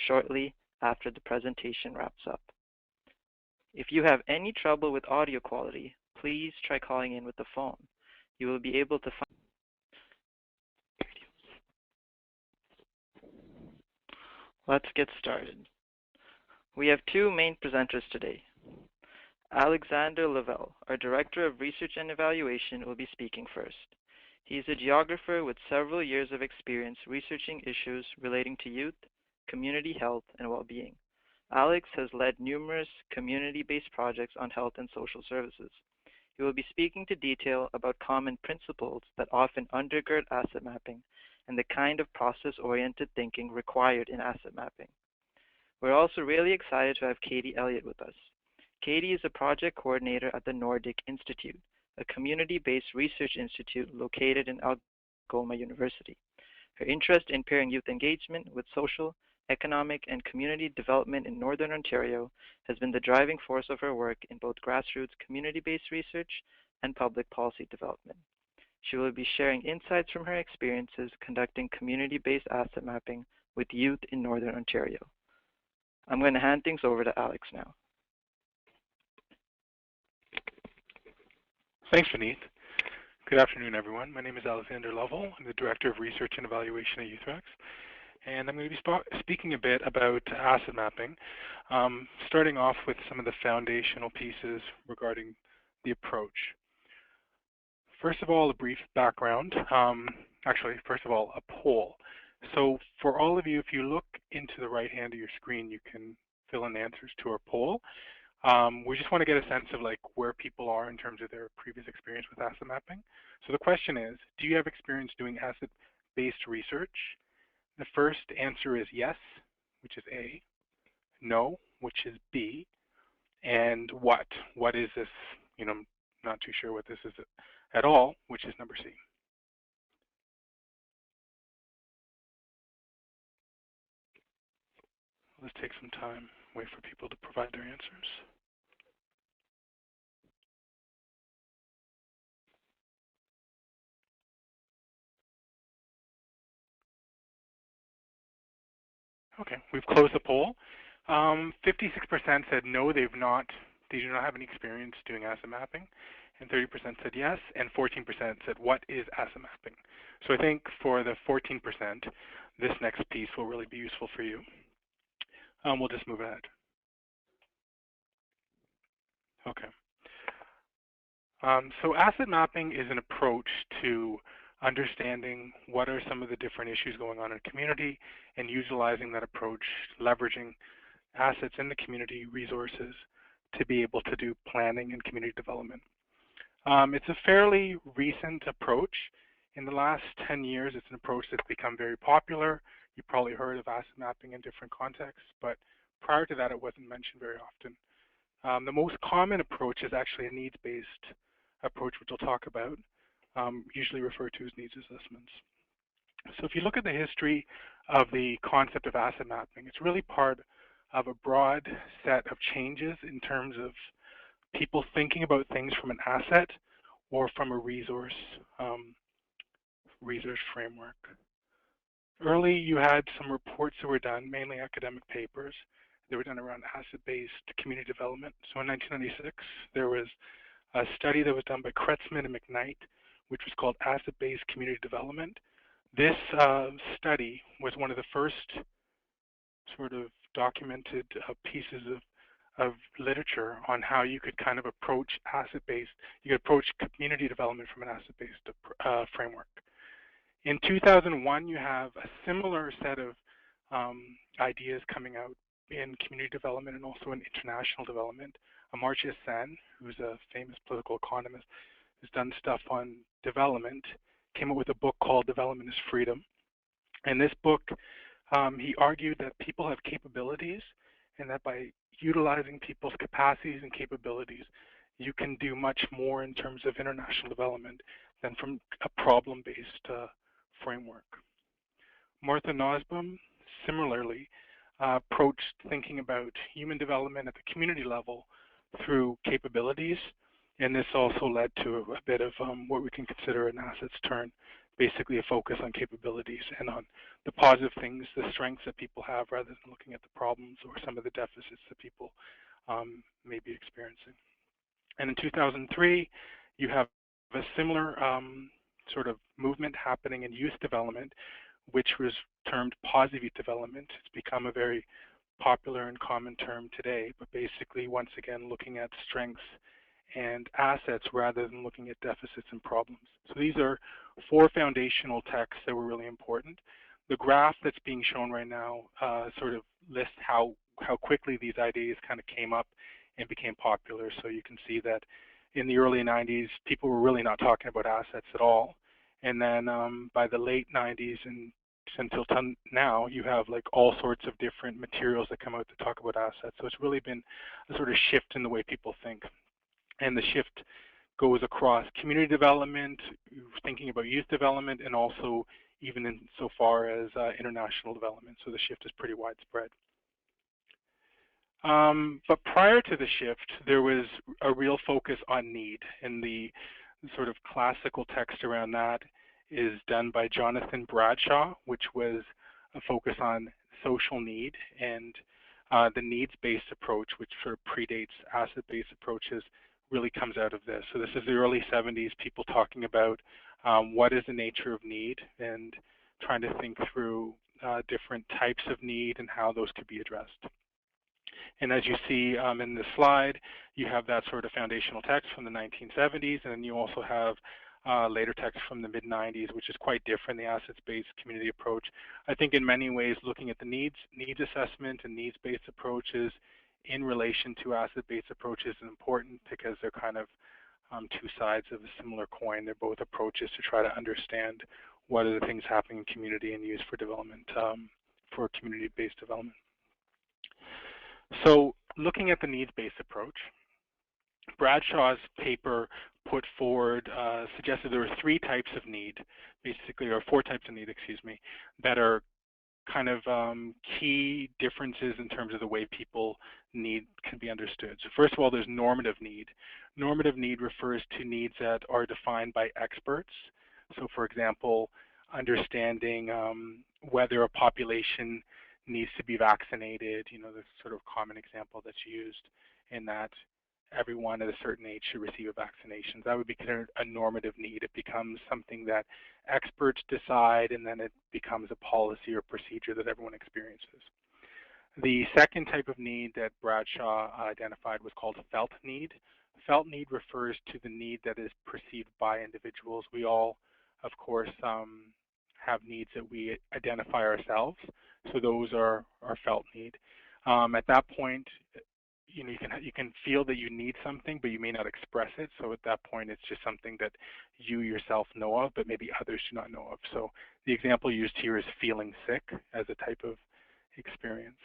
shortly after the presentation wraps up. If you have any trouble with audio quality, please try calling in with the phone. You will be able to find. Let's get started. We have two main presenters today. Alexander Lavelle, our Director of Research and Evaluation, will be speaking first. He is a geographer with several years of experience researching issues relating to youth, community health, and well-being. Alex has led numerous community-based projects on health and social services. He will be speaking to detail about common principles that often undergird asset mapping and the kind of process-oriented thinking required in asset mapping. We're also really excited to have Katie Elliott with us. Katie is a project coordinator at the NORDIK Institute, a community-based research institute located in Algoma University. Her interest in pairing youth engagement with social, economic, and community development in Northern Ontario has been the driving force of her work in both grassroots community-based research and public policy development. She will be sharing insights from her experiences conducting community-based asset mapping with youth in Northern Ontario. I'm going to hand things over to Alex now. Thanks, Vineet. Good afternoon, everyone. My name is Alexander Lovell. I'm the Director of Research and Evaluation at YouthRex, and I'm going to be speaking a bit about asset mapping, starting off with some of the foundational pieces regarding the approach. First of all, a brief background. First of all, a poll. So for all of you, if you look into the right hand of your screen, you can fill in answers to our poll. We just want to get a sense of where people are in terms of their previous experience with asset mapping. So the question is, do you have experience doing asset-based research? The first answer is yes, which is A, no, which is B, and what? What is this? Not too sure what this is at all, which is number C. Let's take some time, wait for people to provide their answers. Okay, we've closed the poll. 56% said no, they do not have any experience doing asset mapping, and 30% said yes, and 14% said what is asset mapping. So I think for the 14%, this next piece will really be useful for you. We'll just move ahead. Okay. So asset mapping is an approach to understanding what are some of the different issues going on in a community and utilizing that approach, leveraging assets in the community, resources, to be able to do planning and community development. It's a fairly recent approach. In the last 10 years, it's an approach that's become very popular. You probably heard of asset mapping in different contexts, but prior to that, it wasn't mentioned very often. The most common approach is actually a needs-based approach, which we'll talk about, usually referred to as needs assessments. So if you look at the history of the concept of asset mapping, it's really part of a broad set of changes in terms of people thinking about things from an asset or from a resource framework. Early, you had some reports that were done, mainly academic papers. They were done around asset-based community development. So in 1996, there was a study that was done by Kretzmann and McKnight, which was called Asset-Based Community Development. This study was one of the first sort of documented pieces of literature on how you could kind of approach asset-based, you could approach community development from an asset-based framework. In 2001, you have a similar set of ideas coming out in community development and also in international development. Amartya Sen, who's a famous political economist, who's done stuff on development, came up with a book called Development is Freedom. In this book, he argued that people have capabilities and that by utilizing people's capacities and capabilities, you can do much more in terms of international development than from a problem-based framework. Martha Nussbaum similarly approached thinking about human development at the community level through capabilities, and this also led to a bit of what we can consider an assets turn basically a focus on capabilities and on the positive things, the strengths that people have, rather than looking at the problems or some of the deficits that people may be experiencing. And in 2003, you have a similar sort of movement happening in youth development, which was termed positive youth development. It's become a very popular and common term today, but basically, once again, looking at strengths and assets rather than looking at deficits and problems. So these are 4 foundational texts that were really important. The graph that's being shown right now sort of lists how quickly these ideas kind of came up and became popular. So you can see that in the early 90s, people were really not talking about assets at all. And then by the late 90s and until now, you have like all sorts of different materials that come out to talk about assets. So it's really been a sort of shift in the way people think. And the shift goes across community development, thinking about youth development, and also even in so far as international development. So the shift is pretty widespread. But prior to the shift, there was a real focus on need, and the sort of classical text around that is done by Jonathan Bradshaw, which was a focus on social need, and the needs-based approach, which sort of predates asset-based approaches, really comes out of this. So this is the early 70s, people talking about what is the nature of need and trying to think through different types of need and how those could be addressed. And as you see in the slide, you have that sort of foundational text from the 1970s, and then you also have later text from the mid-90s, which is quite different, the assets-based community approach. I think in many ways, looking at the needs assessment and needs-based approaches in relation to asset-based approaches is important because they're kind of 2 sides of a similar coin. They're both approaches to try to understand what are the things happening in community and use for development, for community-based development. So looking at the needs-based approach, Bradshaw's paper put forward, suggested there were 3 types of need, basically, or 4 types of need, excuse me, that are kind of key differences in terms of the way people need can be understood. So first of all, there's normative need. Normative need refers to needs that are defined by experts. So for example, understanding whether a population needs to be vaccinated, you know, the sort of common example that's used in that everyone at a certain age should receive a vaccination. That would be considered a normative need. It becomes something that experts decide, and then it becomes a policy or procedure that everyone experiences. The second type of need that Bradshaw identified was called felt need. Felt need refers to the need that is perceived by individuals. We all, of course, have needs that we identify ourselves, so those are our felt need. At that point, you know, you can feel that you need something, but you may not express it. So at that point, it's just something that you yourself know of, but maybe others do not know of. So the example used here is feeling sick as a type of experience.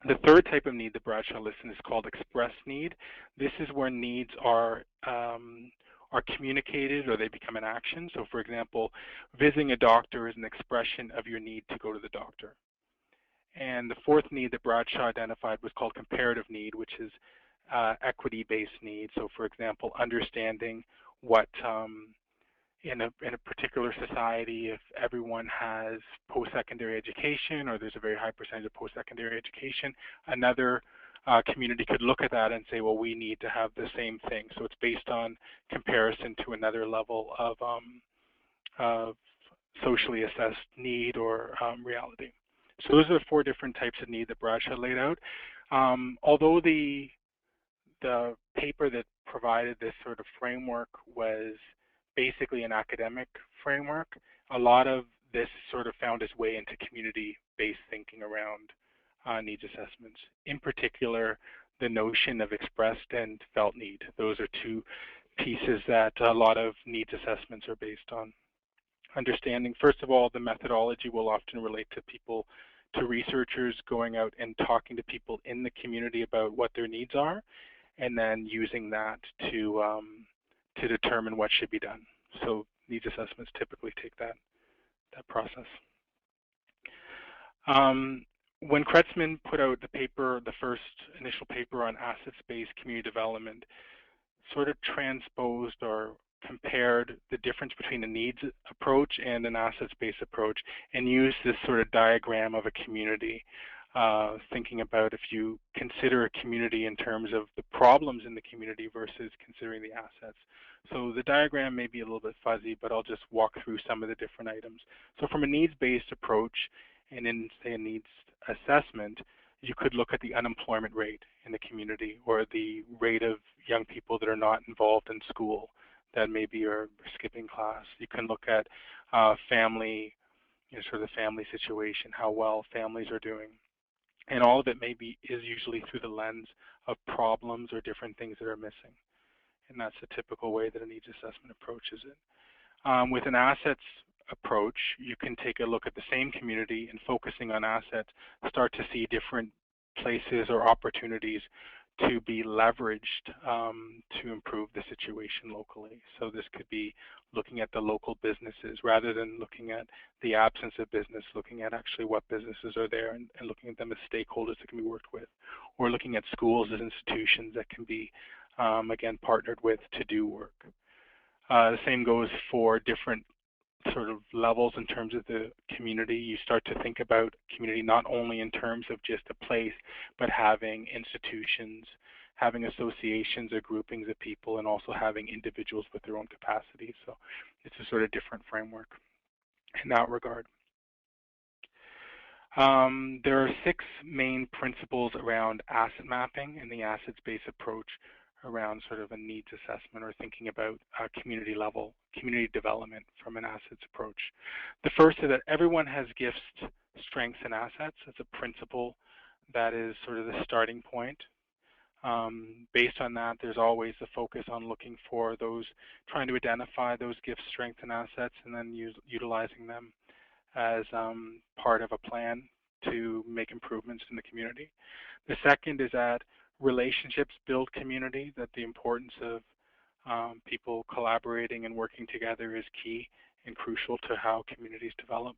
The third type of need that Bradshaw lists is called express need. This is where needs are communicated or they become an action. So for example, visiting a doctor is an expression of your need to go to the doctor. And the fourth need that Bradshaw identified was called comparative need, which is equity-based need. So for example, understanding what in a particular society, if everyone has post-secondary education or there's a very high percentage of post-secondary education, another community could look at that and say, well, we need to have the same thing. So it's based on comparison to another level of socially assessed need or reality. So those are the 4 different types of need that Bradshaw laid out. Although the paper that provided this sort of framework was basically an academic framework, a lot of this sort of found its way into community-based thinking around needs assessments. In particular, the notion of expressed and felt need. Those are 2 pieces that a lot of needs assessments are based on. Understanding, first of all, the methodology will often relate to people, to researchers going out and talking to people in the community about what their needs are, and then using that to determine what should be done. So needs assessments typically take that process. When Kretzmann put out the paper, the first initial paper on assets-based community development, sort of transposed or compared the difference between a needs approach and an assets-based approach and used this sort of diagram of a community, thinking about if you consider a community in terms of the problems in the community versus considering the assets. So the diagram may be a little bit fuzzy, but I'll just walk through some of the different items. So from a needs-based approach and in, say, a needs assessment, you could look at the unemployment rate in the community or the rate of young people that are not involved in school, that maybe are skipping class. You can look at family, sort of the family situation, how well families are doing. And all of it maybe is usually through the lens of problems or different things that are missing. And that's a typical way that a needs assessment approaches it. With an assets approach, you can take a look at the same community and focusing on assets, start to see different places or opportunities to be leveraged to improve the situation locally. So this could be looking at the local businesses rather than looking at the absence of business, looking at actually what businesses are there and looking at them as stakeholders that can be worked with, or looking at schools as institutions that can be, again, partnered with to do work. The same goes for different sort of levels in terms of the community. You start to think about community not only in terms of just a place, but having institutions, having associations or groupings of people, and also having individuals with their own capacity. So it's a sort of different framework in that regard. There are 6 main principles around asset mapping and the assets-based approach around sort of a needs assessment or thinking about community level, community development from an assets approach. The first is that everyone has gifts, strengths, and assets. It's a principle that is sort of the starting point. Based on that, there's always the focus on looking for those, trying to identify those gifts, strengths, and assets, and then utilizing them as part of a plan to make improvements in the community. The second is that relationships build community, that the importance of people collaborating and working together is key and crucial to how communities develop.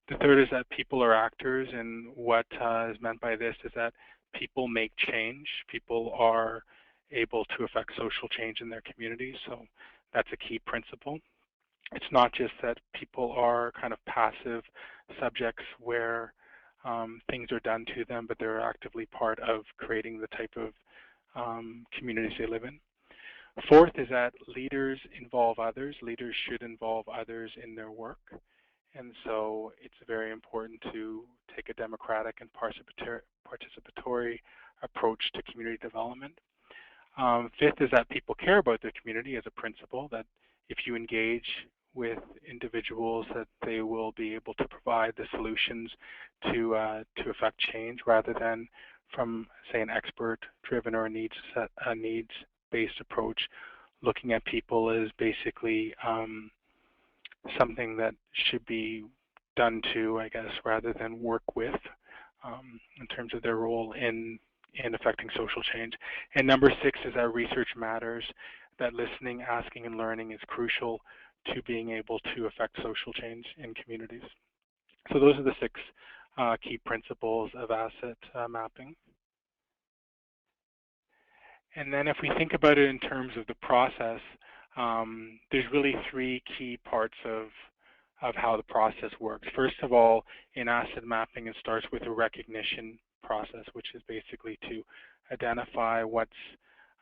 The third is that people are actors, and what is meant by this is that people make change. People are able to affect social change in their communities, so that's a key principle. It's not just that people are kind of passive subjects where things are done to them, but they're actively part of creating the type of communities they live in. Fourth is that leaders involve others. Leaders should involve others in their work. And so it's very important to take a democratic and participatory approach to community development. Fifth is that people care about their community as a principle, that if you engage with individuals, that they will be able to provide the solutions to affect change rather than from, say, an expert-driven or a needs-based approach, looking at people as basically something that should be done to, I guess, rather than work with in terms of their role in affecting social change. And number 6 is that research matters, that listening, asking, and learning is crucial to being able to affect social change in communities. So those are the 6 key principles of asset mapping. And then if we think about it in terms of the process, there's really 3 key parts of how the process works. First of all, in asset mapping, it starts with a recognition process, which is basically to identify what's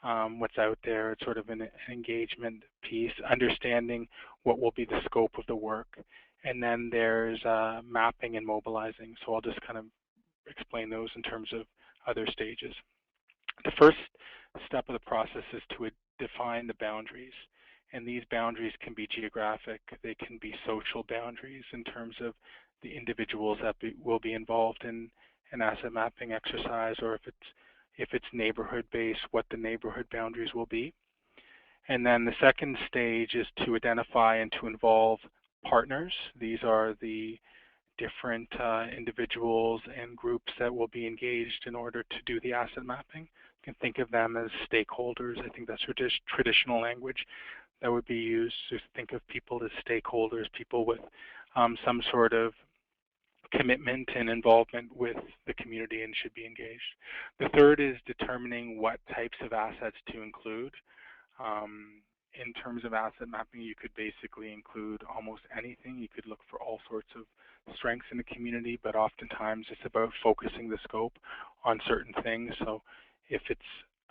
out there. It's sort of an engagement piece, understanding what will be the scope of the work. And then there's mapping and mobilizing. So I'll just kind of explain those in terms of other stages. The first step of the process is to define the boundaries. And these boundaries can be geographic, they can be social boundaries in terms of the individuals that will be involved in an asset mapping exercise, or if it's neighborhood based, what the neighborhood boundaries will be. And then the second stage is to identify and to involve partners. These are the different individuals and groups that will be engaged in order to do the asset mapping. You can think of them as stakeholders. I think that's traditional language that would be used to think of people as stakeholders, people with some sort of commitment and involvement with the community and should be engaged. The third is determining what types of assets to include. in terms of asset mapping, you could basically include almost anything. You could look for all sorts of strengths in the community, but oftentimes it's about focusing the scope on certain things. So if it's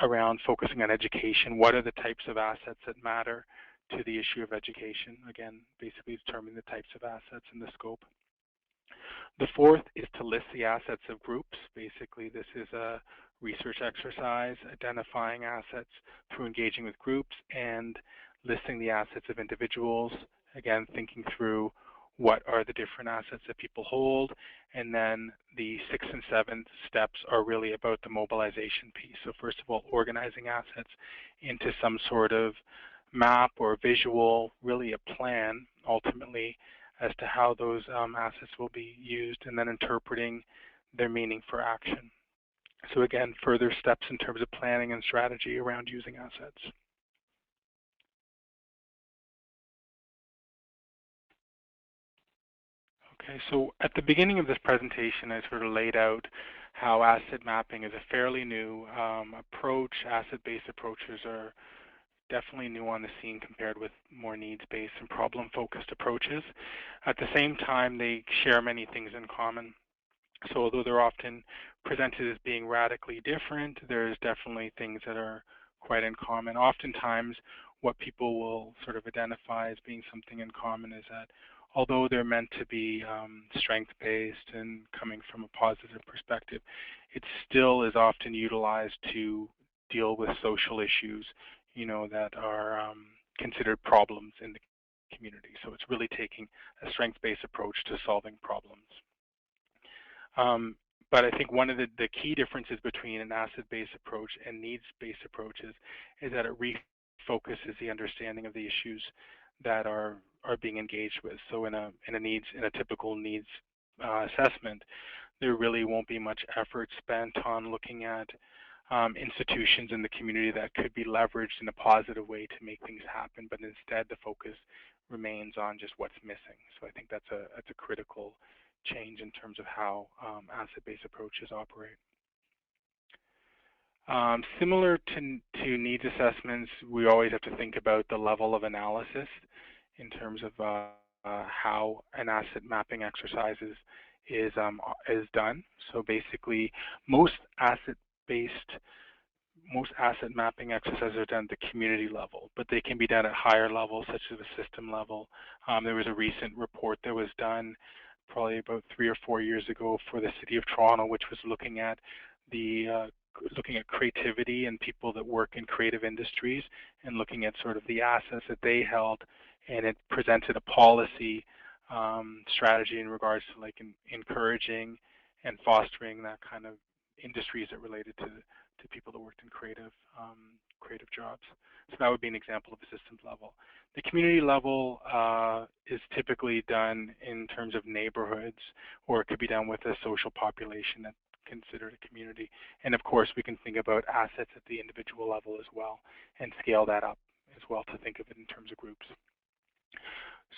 around focusing on education, what are the types of assets that matter to the issue of education? Again, basically determining the types of assets in the scope. The fourth is to list the assets of groups. Basically, this is a research exercise, identifying assets through engaging with groups and listing the assets of individuals. Again, thinking through what are the different assets that people hold. And then the sixth and seventh steps are really about the mobilization piece. So first of all, organizing assets into some sort of map or visual, really a plan, ultimately, as to how those assets will be used, and then interpreting their meaning for action. So again, further steps in terms of planning and strategy around using assets. Okay, so at the beginning of this presentation, I sort of laid out how asset mapping is a fairly new approach. Asset-based approaches are definitely new on the scene compared with more needs-based and problem-focused approaches. At the same time, they share many things in common. So although they're often presented as being radically different, there's definitely things that are quite in common. Oftentimes, what people will sort of identify as being something in common is that although they're meant to be strength-based and coming from a positive perspective, it still is often utilized to deal with social issues, that are considered problems in the community. So it's really taking a strength-based approach to solving problems. But I think one of the key differences between an asset-based approach and needs-based approaches is that it refocuses the understanding of the issues that are being engaged with. So in a typical needs assessment, there really won't be much effort spent on looking at institutions in the community that could be leveraged in a positive way to make things happen, but instead the focus remains on just what's missing. So I think that's a critical change in terms of how asset-based approaches operate. Similar to needs assessments, we always have to think about the level of analysis in terms of how an asset mapping exercise is done. So basically, most asset mapping exercises are done at the community level, but they can be done at higher levels, such as the system level. There was a recent report that was done probably about 3 or 4 years ago for the City of Toronto, which was looking at creativity and people that work in creative industries, and looking at sort of the assets that they held, and it presented a policy strategy in regards to like encouraging and fostering that kind of industries that related to people that worked in creative jobs. So that would be an example of a systems level. The community level is typically done in terms of neighborhoods, or it could be done with a social population that's considered a community. And of course, we can think about assets at the individual level as well, and scale that up as well to think of it in terms of groups.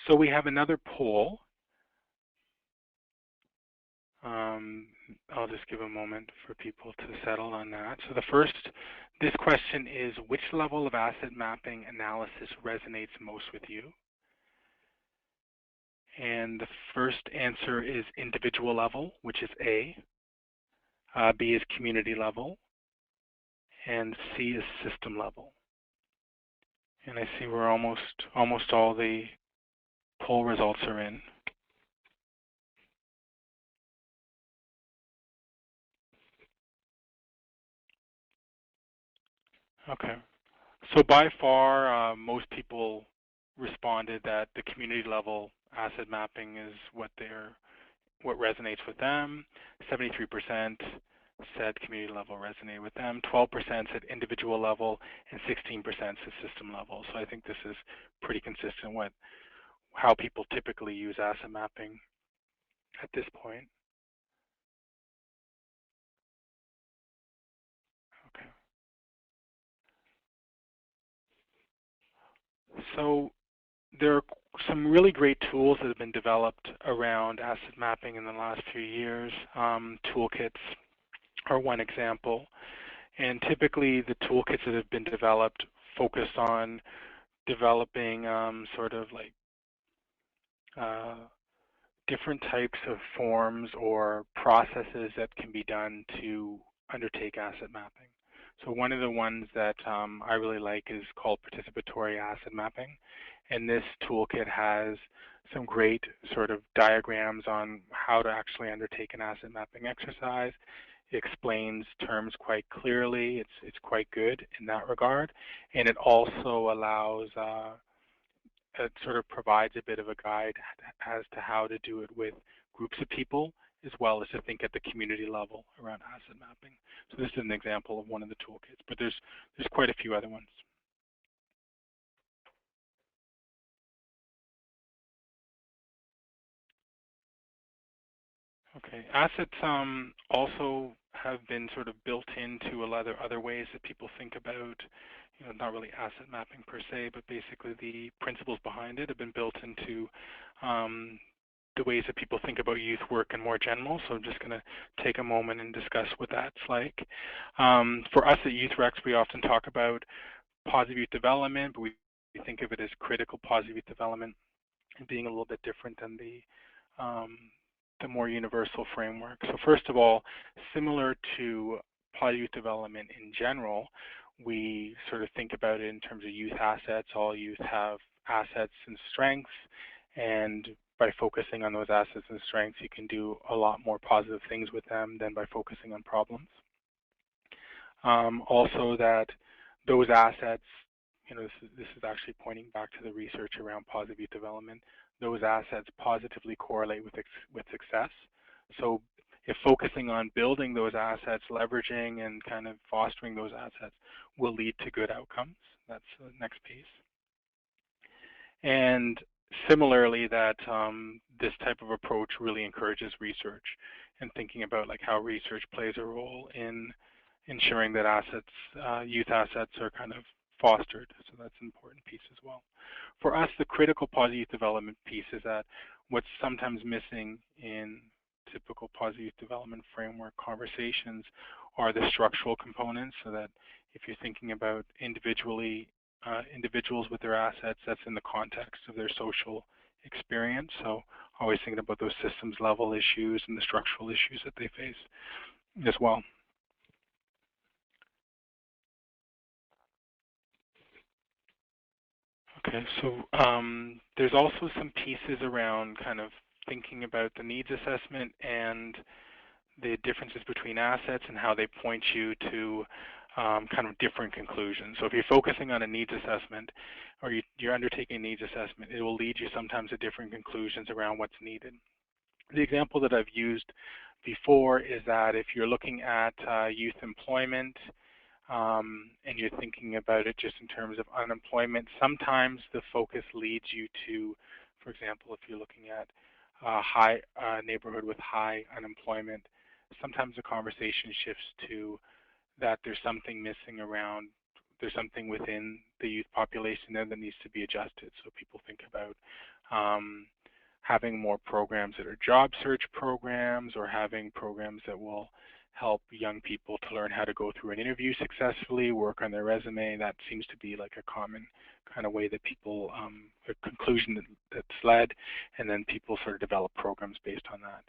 So we have another poll. I'll just give a moment for people to settle on that. So this question is, which level of asset mapping analysis resonates most with you? And the first answer is individual level, which is A. B is community level, and C is system level. And I see we're almost all the poll results are in. Okay, so by far, most people responded that the community level asset mapping is what resonates with them. 73% said community level resonated with them. 12% said individual level, and 16% said system level. So I think this is pretty consistent with how people typically use asset mapping at this point. Okay. So there are some really great tools that have been developed around asset mapping in the last few years. Toolkits are one example. And typically the toolkits that have been developed focus on developing sort of like different types of forms or processes that can be done to undertake asset mapping. So one of the ones that I really like is called participatory asset mapping. And this toolkit has some great sort of diagrams on how to actually undertake an asset mapping exercise. It explains terms quite clearly. It's quite good in that regard. And it also allows it sort of provides a bit of a guide as to how to do it with groups of people, as well as to think at the community level around asset mapping. So this is an example of one of the toolkits, but there's quite a few other ones. Okay, assets also have been sort of built into a lot of other ways that people think about, not really asset mapping per se, but basically the principles behind it have been built into the ways that people think about youth work in more general. So I'm just going to take a moment and discuss what that's like. For us at YouthRex, we often talk about positive youth development, but we think of it as critical positive youth development, and being a little bit different than the more universal framework. So first of all, similar to positive youth development in general, we sort of think about it in terms of youth assets. All youth have assets and strengths, and by focusing on those assets and strengths, you can do a lot more positive things with them than by focusing on problems. Also that those assets, this is actually pointing back to the research around positive youth development, those assets positively correlate with success. So if focusing on building those assets, leveraging and kind of fostering those assets will lead to good outcomes. That's the next piece. And similarly, that this type of approach really encourages research and thinking about like how research plays a role in ensuring that assets, youth assets are kind of fostered. So that's an important piece as well. For us, the critical positive youth development piece is that what's sometimes missing in typical positive youth development framework conversations are the structural components, so that if you're thinking about individuals with their assets, that's in the context of their social experience. So always thinking about those systems level issues and the structural issues that they face as well. Okay, so there's also some pieces around kind of thinking about the needs assessment and the differences between assets and how they point you to kind of different conclusions. So if you're focusing on a needs assessment or you're undertaking a needs assessment, it will lead you sometimes to different conclusions around what's needed. The example that I've used before is that if you're looking at youth employment, and you're thinking about it just in terms of unemployment, sometimes the focus leads you to, for example, if you're looking at a neighborhood with high unemployment, sometimes the conversation shifts to that there's something missing around, there's something within the youth population there that needs to be adjusted. So people think about having more programs that are job search programs, or having programs that will help young people to learn how to go through an interview successfully, work on their resume. That seems to be like a common kind of way that people, a conclusion that's led, and then people sort of develop programs based on that.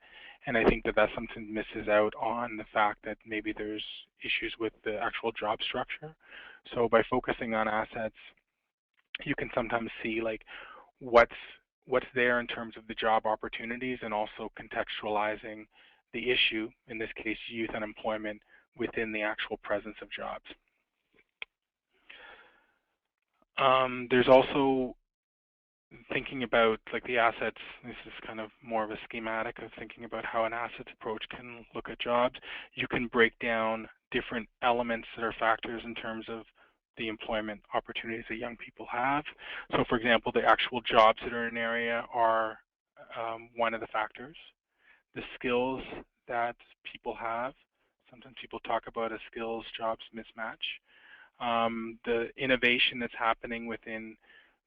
And I think that that's something that misses out on the fact that maybe there's issues with the actual job structure. So by focusing on assets, you can sometimes see like what's there in terms of the job opportunities, and also contextualizing the issue, in this case youth unemployment, within the actual presence of jobs. There's also thinking about like the assets. This is kind of more of a schematic of thinking about how an assets approach can look at jobs. You can break down different elements that are factors in terms of the employment opportunities that young people have. So for example, the actual jobs that are in an area are one of the factors. The skills that people have. Sometimes people talk about a skills jobs mismatch. The innovation that's happening within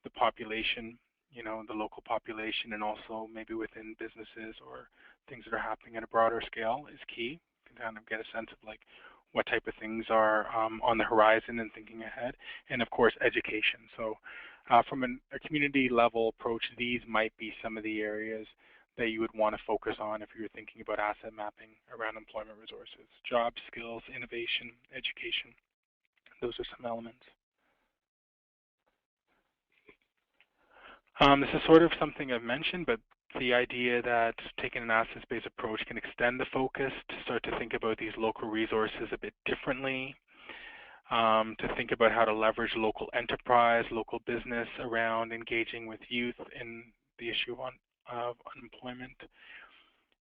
the population, the local population, and also maybe within businesses or things that are happening at a broader scale is key. You can kind of get a sense of like what type of things are on the horizon and thinking ahead, and of course education. So from a community level approach, these might be some of the areas that you would want to focus on if you're thinking about asset mapping around employment resources: jobs, skills, innovation, education. Those are some elements. This is sort of something I've mentioned, but the idea that taking an assets-based approach can extend the focus to start to think about these local resources a bit differently, to think about how to leverage local enterprise, local business around engaging with youth in the issue of unemployment.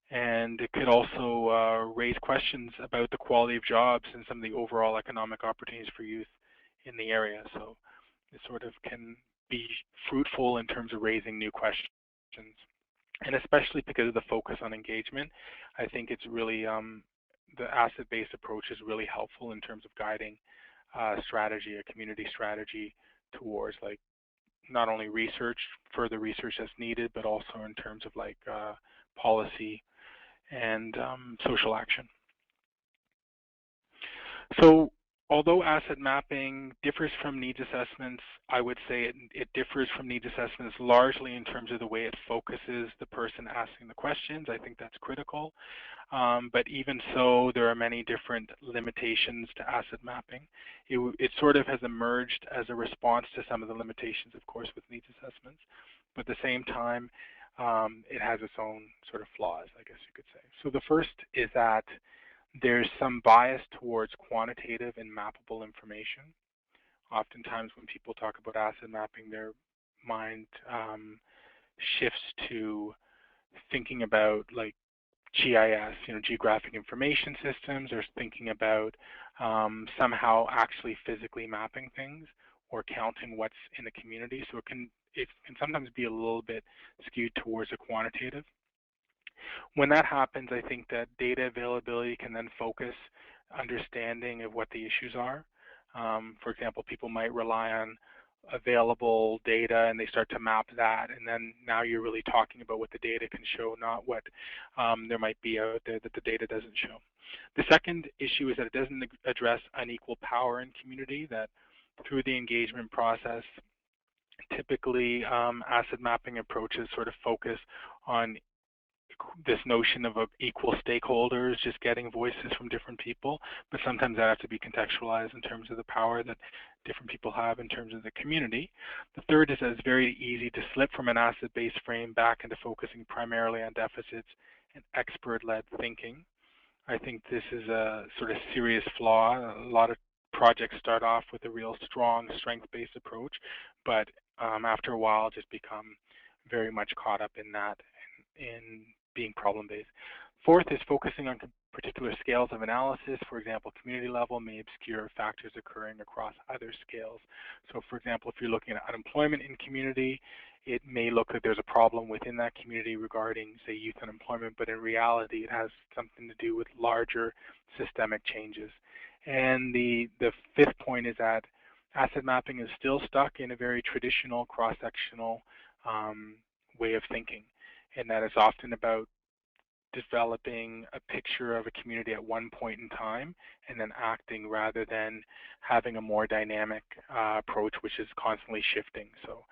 And it could also raise questions about the quality of jobs and some of the overall economic opportunities for youth in the area. So it sort of can be fruitful in terms of raising new questions. And especially because of the focus on engagement, I think it's really, the asset-based approach is really helpful in terms of guiding strategy, a community strategy towards like not only research, further research that's needed, but also in terms of like policy and social action. So although asset mapping differs from needs assessments, I would say it differs from needs assessments largely in terms of the way it focuses the person asking the questions. I think that's critical. But even so, there are many different limitations to asset mapping. It sort of has emerged as a response to some of the limitations, of course, with needs assessments. But at the same time, it has its own sort of flaws, I guess you could say. So the first is that there's some bias towards quantitative and mappable information. Oftentimes when people talk about asset mapping, their mind shifts to thinking about like GIS, geographic information systems, or thinking about somehow actually physically mapping things or counting what's in the community. So it can sometimes be a little bit skewed towards the quantitative. When that happens, I think that data availability can then focus understanding of what the issues are. For example, people might rely on available data and they start to map that, and then now you're really talking about what the data can show, not what there might be out there that the data doesn't show. The second issue is that it doesn't address unequal power in community, that through the engagement process, typically asset mapping approaches sort of focus on this notion of equal stakeholders, just getting voices from different people, but sometimes that has to be contextualized in terms of the power that different people have in terms of the community. The third is that it's very easy to slip from an asset-based frame back into focusing primarily on deficits and expert-led thinking. I think this is a sort of serious flaw. A lot of projects start off with a real strong strength-based approach, but after a while just become very much caught up in that, in being problem-based. Fourth is focusing on particular scales of analysis. For example, community level may obscure factors occurring across other scales. So for example, if you're looking at unemployment in community, it may look like there's a problem within that community regarding, say, youth unemployment, but in reality, it has something to do with larger systemic changes. And the fifth point is that asset mapping is still stuck in a very traditional cross-sectional way of thinking, and that is often about developing a picture of a community at one point in time and then acting rather than having a more dynamic approach which is constantly shifting. So,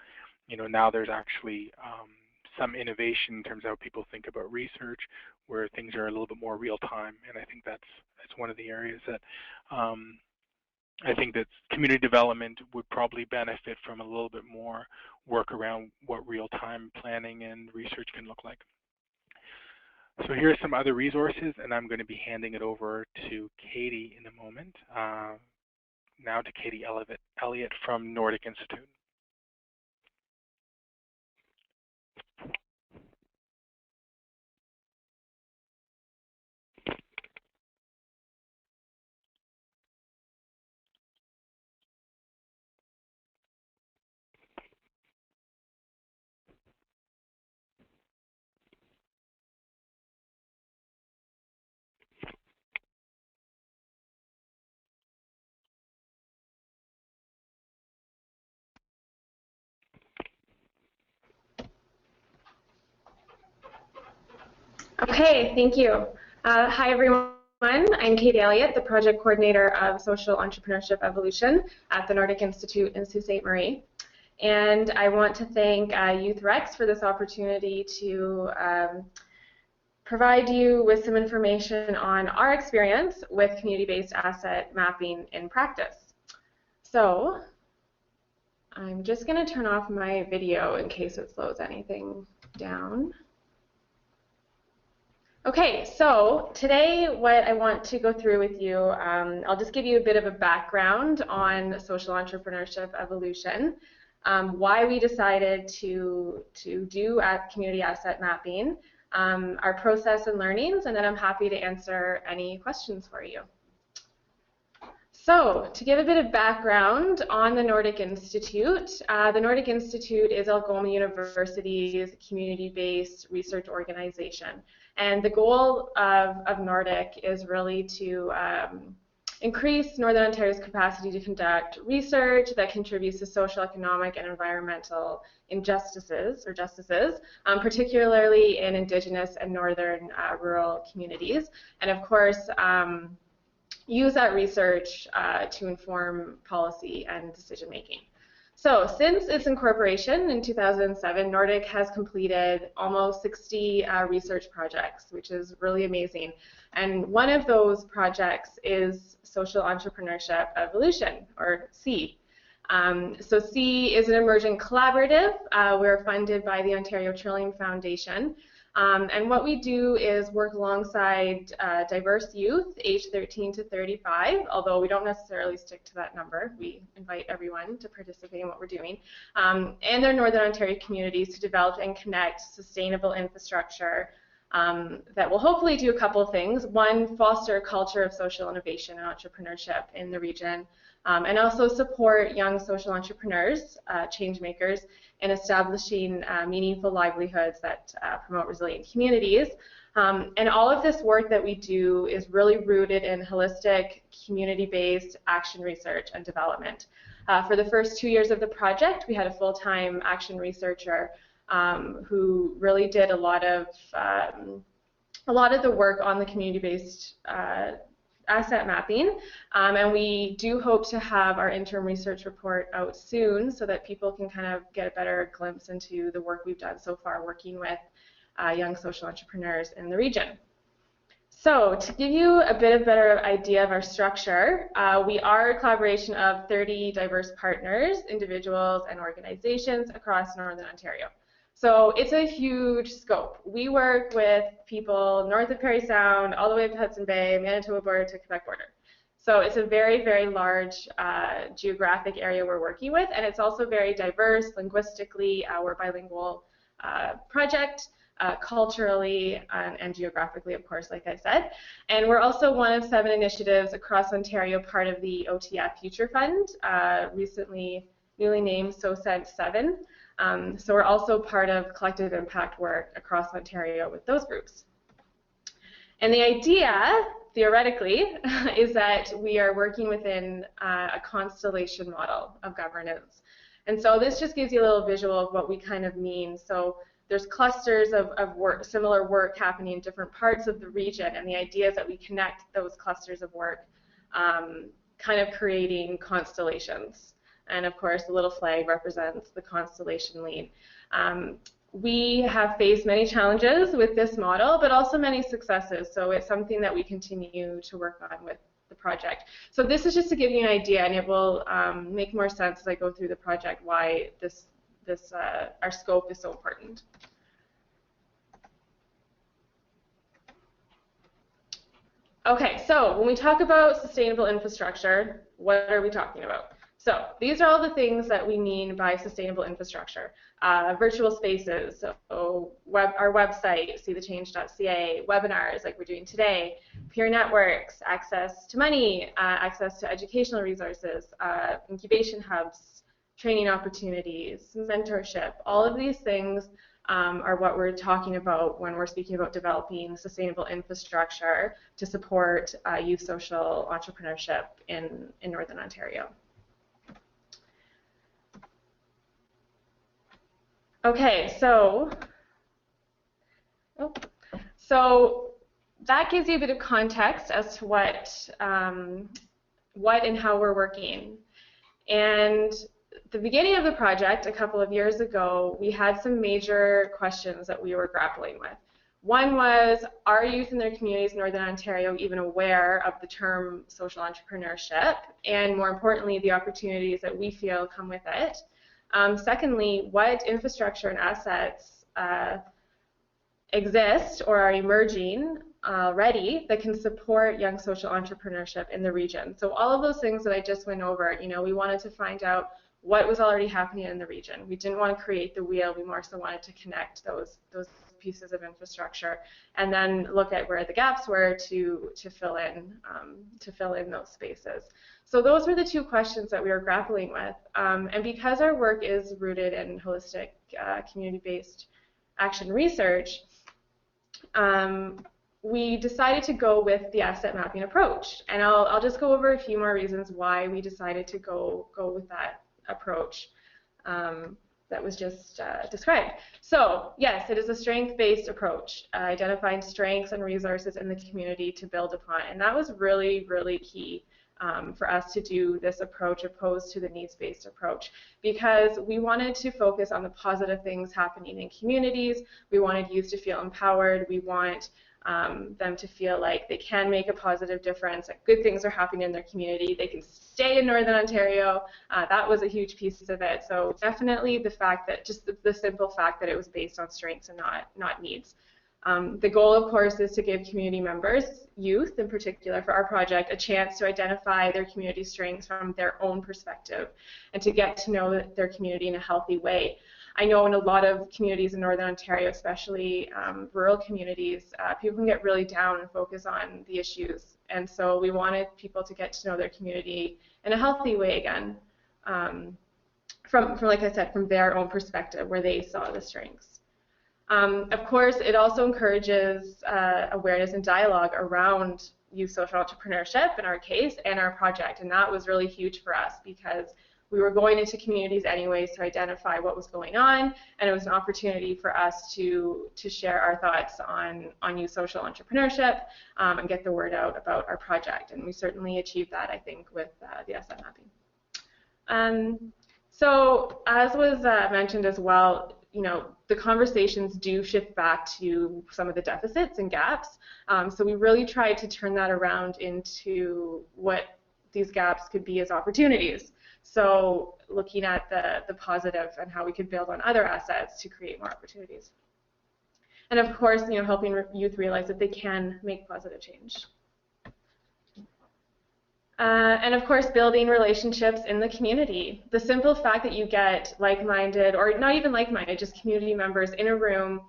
now there's actually some innovation in terms of how people think about research, where things are a little bit more real time, and I think that's one of the areas that I think that community development would probably benefit from a little bit more work around what real-time planning and research can look like. So here are some other resources, and I'm going to be handing it over to Katie in a moment. Now to Katie Elliott from Nordic Institute. Okay, thank you. Hi, everyone. I'm Kate Elliott, the project coordinator of Social Entrepreneurship Evolution at the Nordic Institute in Sault Ste. Marie. And I want to thank Youth Rex for this opportunity to provide you with some information on our experience with community-based asset mapping in practice. So I'm just going to turn off my video in case it slows anything down. Okay, so today what I want to go through with you, I'll just give you a bit of a background on social entrepreneurship evolution, why we decided to do community asset mapping, our process and learnings, and then I'm happy to answer any questions for you. So, to give a bit of background on the Nordic Institute, the Nordic Institute is Algoma University's community-based research organization. And the goal of NORDIK is really to increase Northern Ontario's capacity to conduct research that contributes to social, economic, and environmental injustices, or justices, particularly in Indigenous and Northern rural communities. And of course, use that research to inform policy and decision making. So since its incorporation in 2007, NORDIK has completed almost 60 research projects, which is really amazing. And one of those projects is Social Entrepreneurship Evolution, or SEE. So SEE is an emergent collaborative. We're funded by the Ontario Trillium Foundation. And what we do is work alongside diverse youth, age 13 to 35, although we don't necessarily stick to that number. We invite everyone to participate in what we're doing, and their Northern Ontario communities to develop and connect sustainable infrastructure that will hopefully do a couple of things. One, foster a culture of social innovation and entrepreneurship in the region, and also support young social entrepreneurs, change makers, in establishing meaningful livelihoods that promote resilient communities. And all of this work that we do is really rooted in holistic, community-based action research and development. For the first 2 years of the project, we had a full-time action researcher who really did a lot of the work on the community-based asset mapping, and we do hope to have our interim research report out soon so that people can kind of get a better glimpse into the work we've done so far working with young social entrepreneurs in the region. So to give you a bit of better idea of our structure, we are a collaboration of 30 diverse partners, individuals, and organizations across Northern Ontario. So it's a huge scope. We work with people north of Parry Sound, all the way to Hudson Bay, Manitoba border to Quebec border. So it's a very, very large geographic area we're working with, and it's also very diverse linguistically. We're a bilingual project, culturally and geographically, of course, like I said. And we're also one of 7 initiatives across Ontario, part of the OTF Future Fund, recently newly named SOSENT 7. So we're also part of collective impact work across Ontario with those groups. And the idea, theoretically, is that we are working within a constellation model of governance. And so this just gives you a little visual of what we kind of mean. So there's clusters of work, similar work happening in different parts of the region, and the idea is that we connect those clusters of work, kind of creating constellations. And of course, the little flag represents the constellation lead. We have faced many challenges with this model, but also many successes. So it's something that we continue to work on with the project. So this is just to give you an idea, and it will make more sense as I go through the project why our scope is so important. Okay, so when we talk about sustainable infrastructure, what are we talking about? So these are all the things that we mean by sustainable infrastructure. Virtual spaces, so our website, seethechange.ca, webinars like we're doing today, peer networks, access to money, access to educational resources, incubation hubs, training opportunities, mentorship. All of these things are what we're talking about when we're speaking about developing sustainable infrastructure to support youth social entrepreneurship in Northern Ontario. Okay, so that gives you a bit of context as to what and how we're working. And the beginning of the project, a couple of years ago, we had some major questions that we were grappling with. One was, are youth in their communities in Northern Ontario even aware of the term social entrepreneurship, and more importantly, the opportunities that we feel come with it? Secondly, what infrastructure and assets exist or are emerging already that can support young social entrepreneurship in the region? So all of those things that I just went over, we wanted to find out what was already happening in the region. We didn't want to create the wheel. We more so wanted to connect those pieces of infrastructure, and then look at where the gaps were to fill in those spaces. So those were the two questions that we were grappling with. And because our work is rooted in holistic community-based action research, we decided to go with the asset mapping approach. And I'll just go over a few more reasons why we decided to go with that approach that was just described. So yes, it is a strength-based approach, identifying strengths and resources in the community to build upon. And that was really, really key for us to do this approach opposed to the needs-based approach, because we wanted to focus on the positive things happening in communities. We wanted youth to feel empowered. We want them to feel like they can make a positive difference, that good things are happening in their community, they can stay in Northern Ontario. That was a huge piece of it. So definitely the fact that, just the simple fact that it was based on strengths and not needs. The goal, of course, is to give community members, youth in particular for our project, a chance to identify their community strengths from their own perspective and to get to know their community in a healthy way. I know in a lot of communities in Northern Ontario, especially rural communities, people can get really down and focus on the issues. And so we wanted people to get to know their community in a healthy way again, from like I said, from their own perspective, where they saw the strengths. Of course, it also encourages awareness and dialogue around youth social entrepreneurship, in our case, and our project. And that was really huge for us, because we were going into communities anyways to identify what was going on, and it was an opportunity for us to share our thoughts on youth social entrepreneurship and get the word out about our project. And we certainly achieved that, I think, with the asset mapping. So as was mentioned as well, the conversations do shift back to some of the deficits and gaps. So we really tried to turn that around into what these gaps could be as opportunities. So looking at the positive and how we could build on other assets to create more opportunities. And of course, helping youth realize that they can make positive change. And of course, building relationships in the community. The simple fact that you get like-minded, or not even like-minded, just community members in a room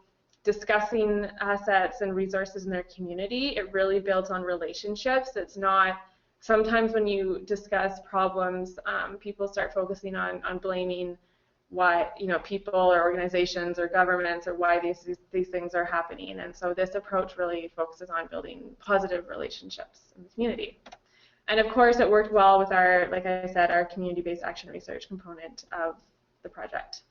discussing assets and resources in their community, it really builds on relationships. It's not, sometimes when you discuss problems, people start focusing on blaming why, people or organizations or governments, or why these things are happening. And so this approach really focuses on building positive relationships in the community. And of course, it worked well with our, like I said, our community-based action research component of the project.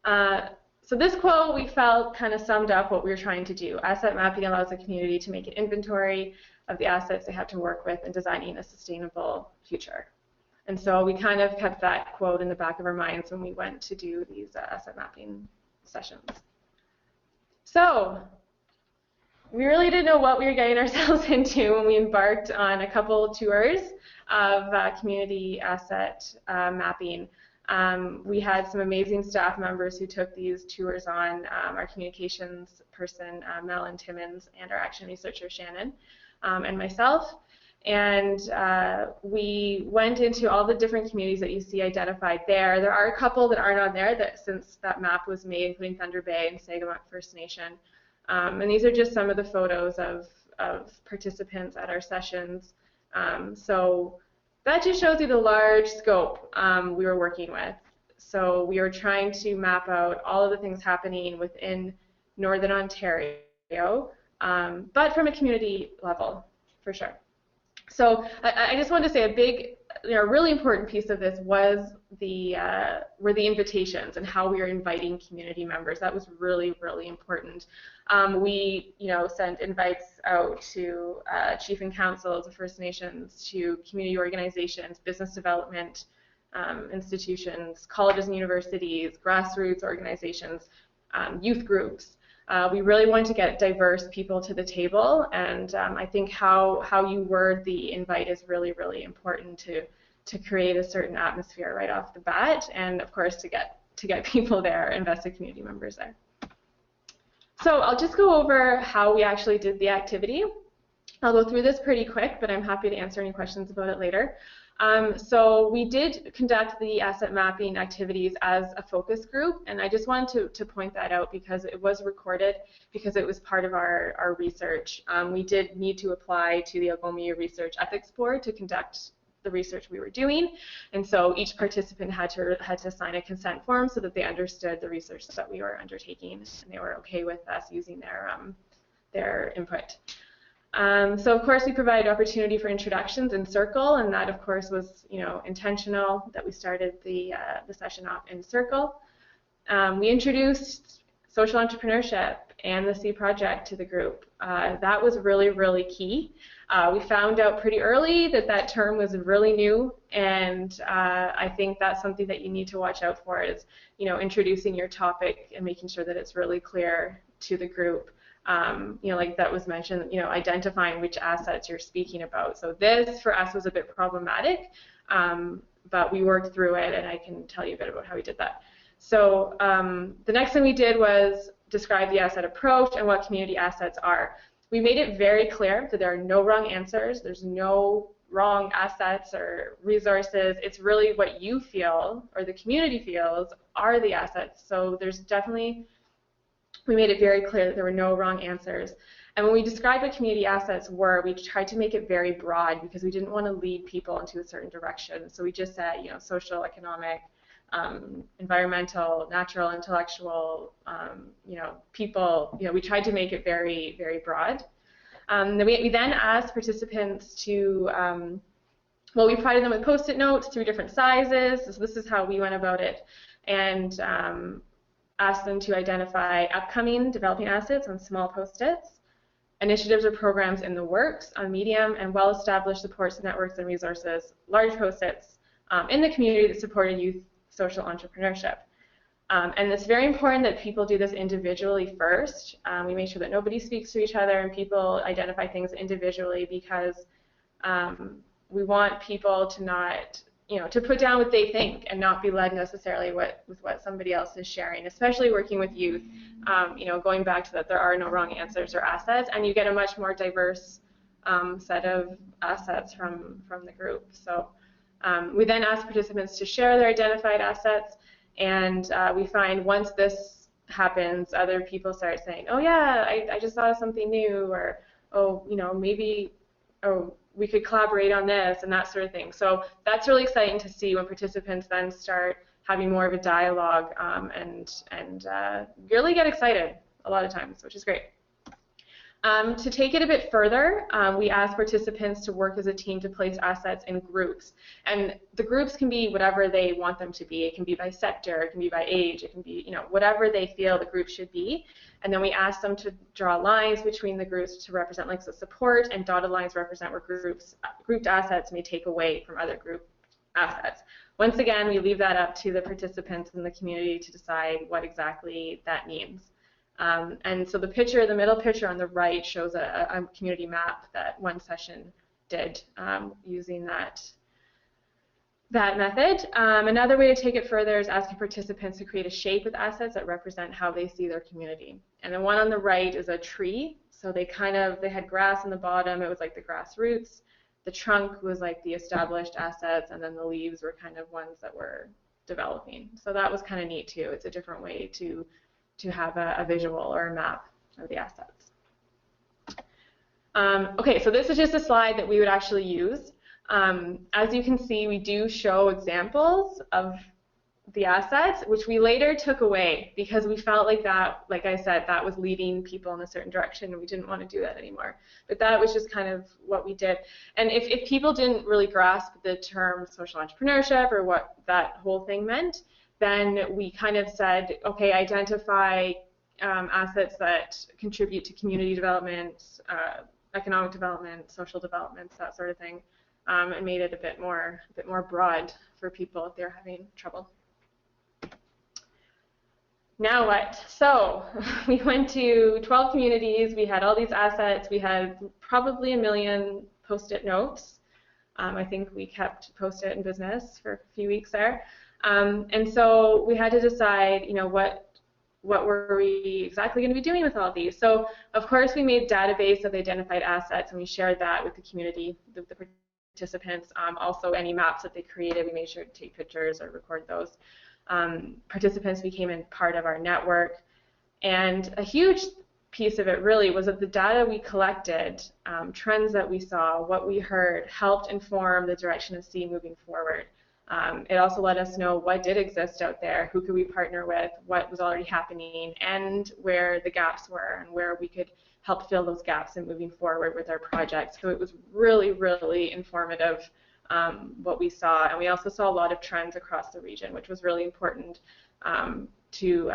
So this quote, we felt, kind of summed up what we were trying to do. Asset mapping allows the community to make an inventory of the assets they have to work with in designing a sustainable future. And so we kind of kept that quote in the back of our minds when we went to do these asset mapping sessions. So we really didn't know what we were getting ourselves into when we embarked on a couple tours of community asset mapping. We had some amazing staff members who took these tours on, our communications person, Mel Timmons, and our action researcher, Shannon, and myself. And we went into all the different communities that you see identified there. There are a couple that aren't on there that since that map was made, including Thunder Bay and Sagamok First Nation. And these are just some of the photos of participants at our sessions. So that just shows you the large scope we were working with. So we were trying to map out all of the things happening within Northern Ontario, but from a community level, for sure. So I just wanted to say a big a really important piece of this was were the invitations and how we were inviting community members. That was really, really important. We, sent invites out to chief and councils of First Nations, to community organizations, business development institutions, colleges and universities, grassroots organizations, youth groups. We really wanted to get diverse people to the table, and I think how you word the invite is really, really important to create a certain atmosphere right off the bat, and of course to get people there, invested community members there. So I'll just go over how we actually did the activity. I'll go through this pretty quick, but I'm happy to answer any questions about it later. So we did conduct the asset mapping activities as a focus group, and I just wanted to point that out because it was recorded, because it was part of our research. We did need to apply to the Algoma Research Ethics Board to conduct the research we were doing, and so each participant had to sign a consent form so that they understood the research that we were undertaking, and they were okay with us using their input. So of course we provided opportunity for introductions in circle, and that of course was intentional that we started the session off in circle. We introduced social entrepreneurship and the C project to the group. That was really, really key. We found out pretty early that term was really new, and I think that's something that you need to watch out for is introducing your topic and making sure that it's really clear to the group. Like that was mentioned, identifying which assets you're speaking about. So this, for us, was a bit problematic, but we worked through it, and I can tell you a bit about how we did that. So the next thing we did was describe the asset approach and what community assets are. We made it very clear that there are no wrong answers. There's no wrong assets or resources. It's really what you feel or the community feels are the assets. So there's definitely, we made it very clear that there were no wrong answers. And when we described what community assets were, we tried to make it very broad because we didn't want to lead people into a certain direction. So we just said, social, economic, environmental, natural, intellectual, people. We tried to make it very, very broad. We then asked participants to, we provided them with Post-it notes, 3 different sizes. So this is how we went about it, and asked them to identify upcoming developing assets on small Post-its, initiatives or programs in the works on medium, and well-established supports, networks, and resources, large Post-its in the community that supported youth social entrepreneurship. And it's very important that people do this individually first. We make sure that nobody speaks to each other and people identify things individually, because we want people to not, to put down what they think and not be led necessarily with what somebody else is sharing, especially working with youth. Going back to that, there are no wrong answers or assets, and you get a much more diverse set of assets from the group. So we then ask participants to share their identified assets, and we find once this happens, other people start saying, oh yeah, I just thought of something new, or oh, maybe, oh, we could collaborate on this, and that sort of thing. So that's really exciting to see when participants then start having more of a dialogue and really get excited a lot of times, which is great. To take it a bit further, we ask participants to work as a team to place assets in groups. And the groups can be whatever they want them to be. It can be by sector, it can be by age, it can be whatever they feel the group should be. And then we ask them to draw lines between the groups to represent links of support, and dotted lines represent where grouped assets may take away from other group assets. Once again, we leave that up to the participants in the community to decide what exactly that means. And so the middle picture on the right shows a community map that one session did using that method. Another way to take it further is asking participants to create a shape with assets that represent how they see their community. And the one on the right is a tree. So they had grass on the bottom. It was like the grassroots. The trunk was like the established assets, and then the leaves were kind of ones that were developing. So that was kind of neat too. It's a different way to have a visual or a map of the assets. Okay, so this is just a slide that we would actually use. As you can see, we do show examples of the assets, which we later took away because we felt like that, like I said, that was leading people in a certain direction, and we didn't want to do that anymore. But that was just kind of what we did. And if people didn't really grasp the term social entrepreneurship or what that whole thing meant, then we kind of said, okay, identify assets that contribute to community development, economic development, social developments, that sort of thing, and made it a bit more broad for people if they're having trouble. Now what? So we went to 12 communities. We had all these assets. We had probably 1 million Post-it notes. I think we kept Post-it in business for a few weeks there. And so we had to decide, you know, what were we exactly going to be doing with all of these? So, of course, we made a database of identified assets, and we shared that with the community, the participants. Also, any maps that they created, we made sure to take pictures or record those. Participants became a part of our network. And a huge piece of it really was that the data we collected, trends that we saw, what we heard, helped inform the direction of C moving forward. It also let us know what did exist out there, who could we partner with, what was already happening, and where the gaps were, and where we could help fill those gaps in moving forward with our projects. So it was really, really informative, what we saw. And we also saw a lot of trends across the region, which was really important to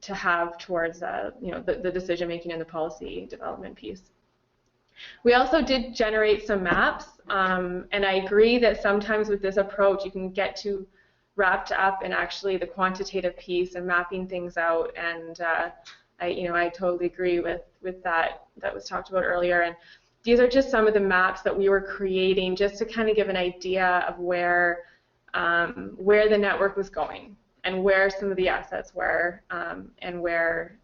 have towards you know, the decision making and the policy development piece. We also did generate some maps, and I agree that sometimes with this approach you can get too wrapped up in actually the quantitative piece and mapping things out, and I totally agree with that was talked about earlier. And these are just some of the maps that we were creating just to kind of give an idea of where the network was going, and where some of the assets were, and where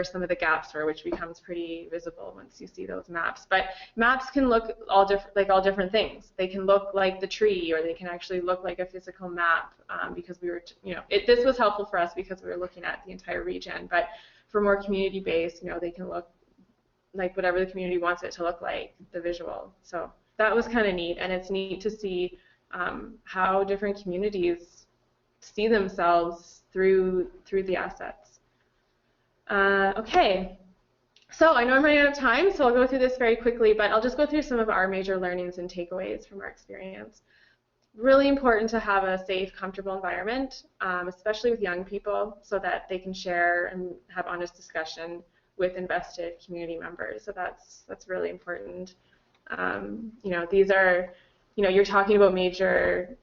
some of the gaps were, which becomes pretty visible once you see those maps. But maps can look all different things. They can look like the tree, or they can actually look like a physical map, because we were, this was helpful for us because we were looking at the entire region. But for more community-based, they can look like whatever the community wants it to look like, the visual. So that was kind of neat, and it's neat to see how different communities see themselves through the assets. Okay, so I know I'm running out of time, so I'll go through this very quickly, but I'll just go through some of our major learnings and takeaways from our experience. Really important to have a safe, comfortable environment, especially with young people, so that they can share and have honest discussion with invested community members. So that's really important. These are, you're talking about major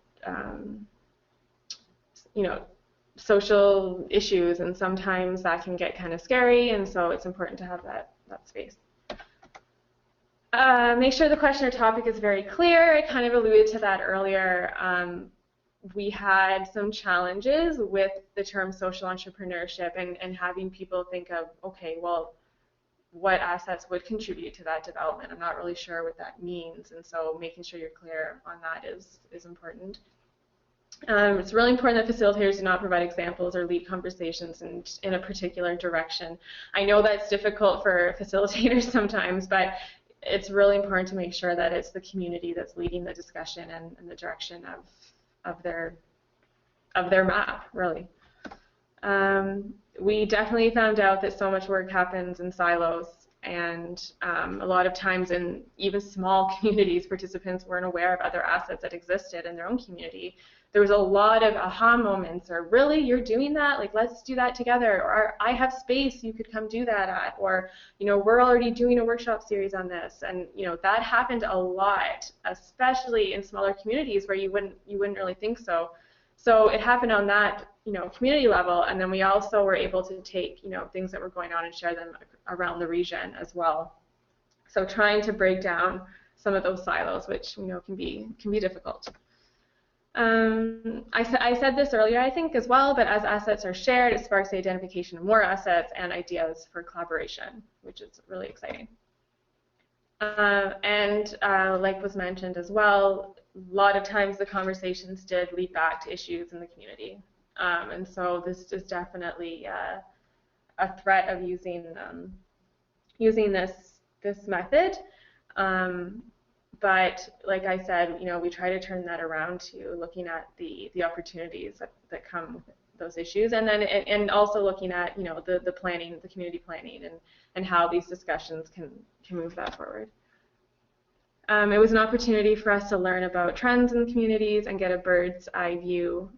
social issues, and sometimes that can get kind of scary, and so it's important to have that space. Make sure the question or topic is very clear. I kind of alluded to that earlier. We had some challenges with the term social entrepreneurship and having people think of, okay, well, what assets would contribute to that development? I'm not really sure what that means, and so making sure you're clear on that is important. It's really important that facilitators do not provide examples or lead conversations in a particular direction. I know that's difficult for facilitators sometimes, but it's really important to make sure that it's the community that's leading the discussion and the direction of their map, really. We definitely found out that so much work happens in silos, and a lot of times in even small communities, participants weren't aware of other assets that existed in their own community. There was a lot of aha moments, or really, you're doing that? Like, let's do that together. Or I have space you could come do that at. Or, we're already doing a workshop series on this. And, that happened a lot, especially in smaller communities where you wouldn't really think so. So it happened on that, community level. And then we also were able to take, things that were going on and share them around the region as well. So trying to break down some of those silos, which, can be difficult. I said this earlier, I think, as well, but as assets are shared, it sparks the identification of more assets and ideas for collaboration, which is really exciting. Like was mentioned as well, a lot of times the conversations did lead back to issues in the community. And so this is definitely a threat of using this method. but like I said, we try to turn that around to looking at the opportunities that come with those issues, and then and also looking at the planning, the community planning, and how these discussions can move that forward. It was an opportunity for us to learn about trends in the communities and get a bird's eye view,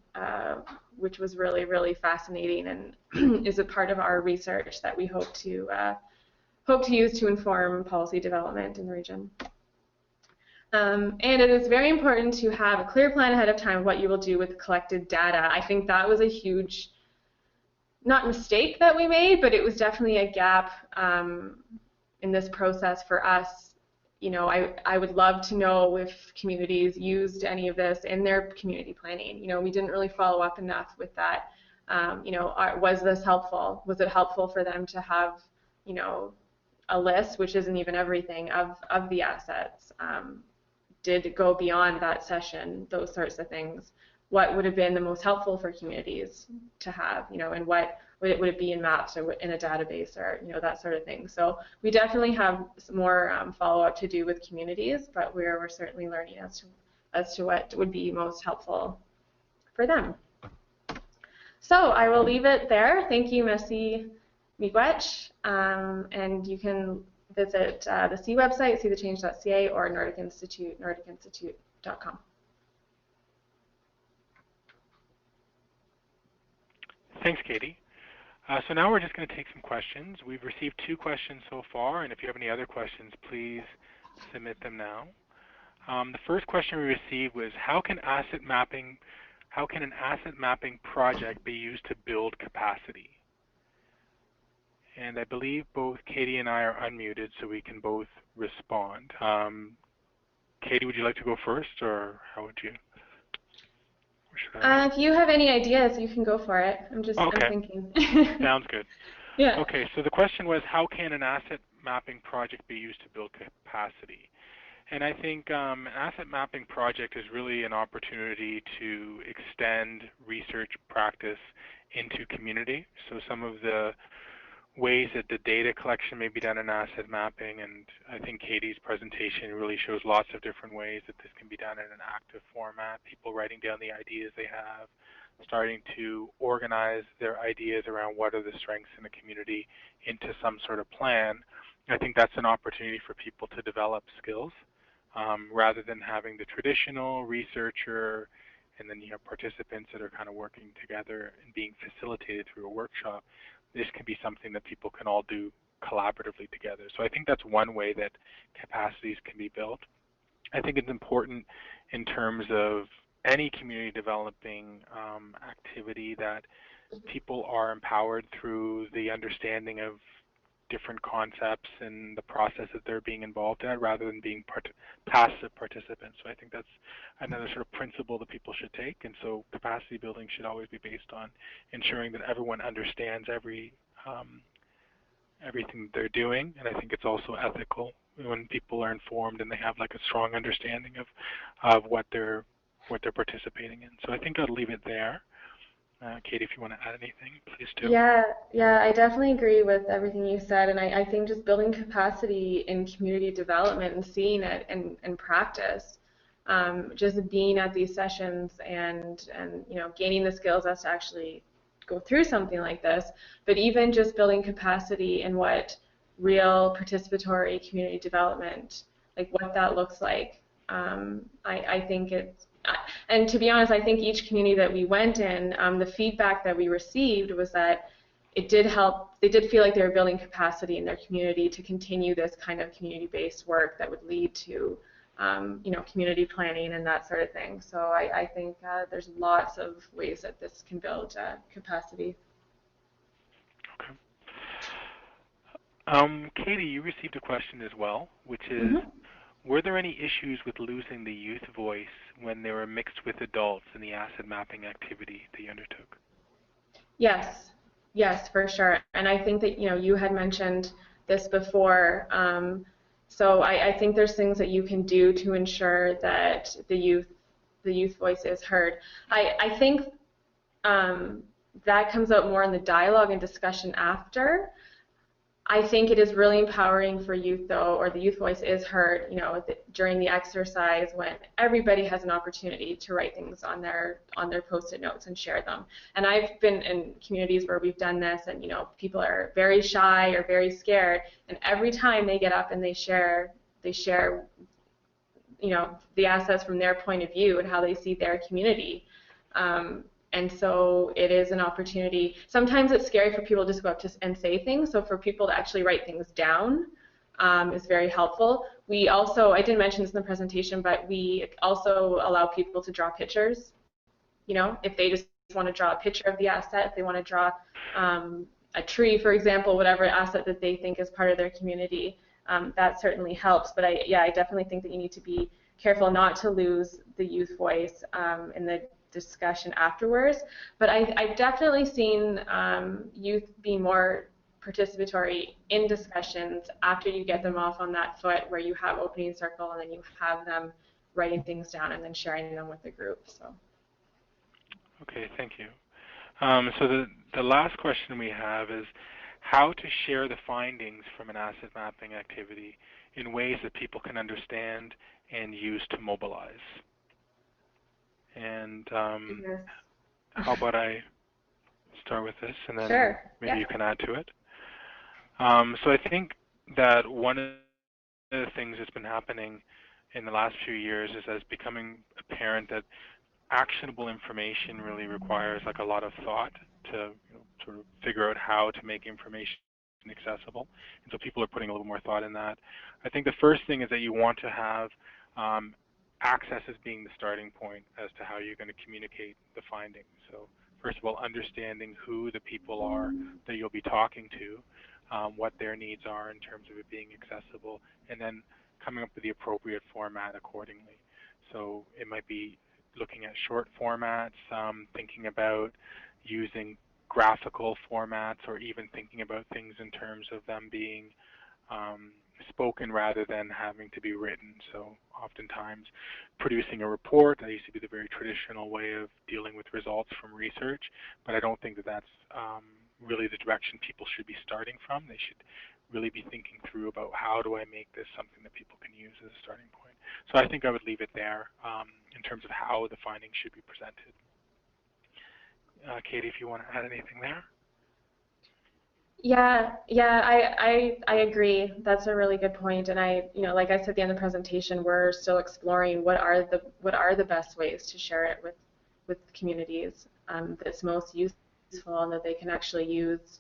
which was really, really fascinating, and is a part of our research that we hope to use to inform policy development in the region. And it is very important to have a clear plan ahead of time of what you will do with collected data. I think that was a huge, not mistake that we made, but it was definitely a gap in this process for us. I would love to know if communities used any of this in their community planning. We didn't really follow up enough with that. Was this helpful? Was it helpful for them to have, a list, which isn't even everything, of the assets? Did it go beyond that session? Those sorts of things. What would have been the most helpful for communities to have? And what would it be in maps or in a database, or that sort of thing. So we definitely have some more follow-up to do with communities, but we're certainly learning as to what would be most helpful for them. So I will leave it there. Thank you, Messi Miigwech, and you can visit the C website, seethe-change.ca, or Nordic Institute, nordicinstitute.com. Thanks, Katie. So now we're just going to take some questions. We've received 2 questions so far, and if you have any other questions, please submit them now. The first question we received was, how can an asset mapping project be used to build capacity? And I believe both Katie and I are unmuted, so we can both respond. Katie, would you like to go first, or how would you? If you have any ideas, you can go for it. I'm thinking. Sounds good. Yeah. Okay, so the question was, how can an asset mapping project be used to build capacity? And I think an asset mapping project is really an opportunity to extend research practice into community. So some of the ways that the data collection may be done in asset mapping, and I think Katie's presentation really shows lots of different ways that this can be done in an active format, people writing down the ideas they have, starting to organize their ideas around what are the strengths in the community into some sort of plan. I think that's an opportunity for people to develop skills rather than having the traditional researcher and then participants that are kind of working together and being facilitated through a workshop. This can be something that people can all do collaboratively together. So I think that's one way that capacities can be built. I think it's important in terms of any community developing activity that people are empowered through the understanding of different concepts and the process that they're being involved in, rather than being passive participants. So I think that's another sort of principle that people should take. And so capacity building should always be based on ensuring that everyone understands everything they're doing. And I think it's also ethical when people are informed and they have like a strong understanding of what they're participating in. So I think I'll leave it there. Katie, if you want to add anything, please do. Yeah, I definitely agree with everything you said, and I think just building capacity in community development and seeing it in practice, just being at these sessions and gaining the skills as to actually go through something like this, but even just building capacity in what real participatory community development, like what that looks like. I think it's, and to be honest, I think each community that we went in, the feedback that we received was that it did help. They did feel like they were building capacity in their community to continue this kind of community-based work that would lead to, community planning and that sort of thing. So I think there's lots of ways that this can build capacity. Okay. Katie, you received a question as well, which is, were there any issues with losing the youth voice when they were mixed with adults in the asset mapping activity that you undertook? Yes, for sure. And I think that you had mentioned this before. So I think there's things that you can do to ensure that the youth voice is heard. I think that comes out more in the dialogue and discussion after. I think it is really empowering for youth, though, or the youth voice is heard, during the exercise when everybody has an opportunity to write things on their Post-it notes and share them. And I've been in communities where we've done this, and people are very shy or very scared, and every time they get up and they share the assets from their point of view and how they see their community. And so it is an opportunity. Sometimes it's scary for people to just go up and say things, so for people to actually write things down is very helpful. We also, I didn't mention this in the presentation, but we also allow people to draw pictures. If they just want to draw a picture of the asset, if they want to draw a tree, for example, whatever asset that they think is part of their community, that certainly helps. But I definitely think that you need to be careful not to lose the youth voice in the discussion afterwards. But I've definitely seen youth be more participatory in discussions after you get them off on that foot where you have opening circle and then you have them writing things down and then sharing them with the group. So. Okay, thank you. So the last question we have is how to share the findings from an asset mapping activity in ways that people can understand and use to mobilize. And Yes. how about I start with this, and then Sure. maybe you can add to it. So I think that one of the things that's been happening in the last few years is that it's becoming apparent that actionable information really requires like a lot of thought to sort of figure out how to make information accessible. And so people are putting a little more thought in that. I think the first thing is that you want to have access as being the starting point as to how you're going to communicate the findings. So first of all, understanding who the people are that you'll be talking to, what their needs are in terms of it being accessible, and then coming up with the appropriate format accordingly. So it might be looking at short formats, thinking about using graphical formats, or even thinking about things in terms of them being spoken rather than having to be written. So oftentimes producing a report, that used to be the very traditional way of dealing with results from research, but I don't think that that's really the direction people should be starting from. They should really be thinking through about how do I make this something that people can use as a starting point. So I think I would leave it there in terms of how the findings should be presented. Katie, if you want to add anything there. Yeah, I agree. That's a really good point. And like I said at the end of the presentation, we're still exploring what are the best ways to share it with communities that's most useful and that they can actually use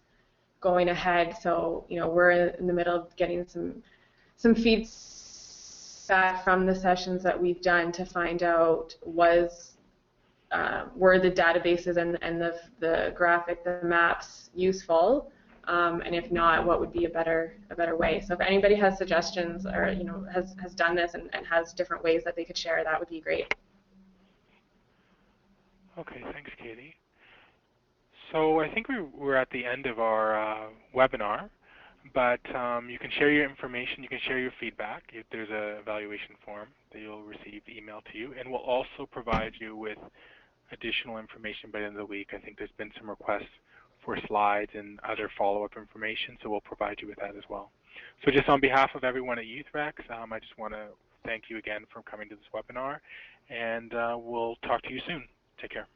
going ahead. So we're in the middle of getting some feedback from the sessions that we've done to find out were the databases and the graphic, the maps useful. And if not, what would be a better way? So if anybody has suggestions or has done this and has different ways that they could share, that would be great. Okay, thanks, Katie. So I think we're at the end of our webinar, but you can share your information, you can share your feedback. If there's an evaluation form that you'll receive emailed to you, and we'll also provide you with additional information by the end of the week. I think there's been some requests for slides and other follow-up information, so we'll provide you with that as well. So just on behalf of everyone at YouthRex, I just want to thank you again for coming to this webinar, and we'll talk to you soon. Take care.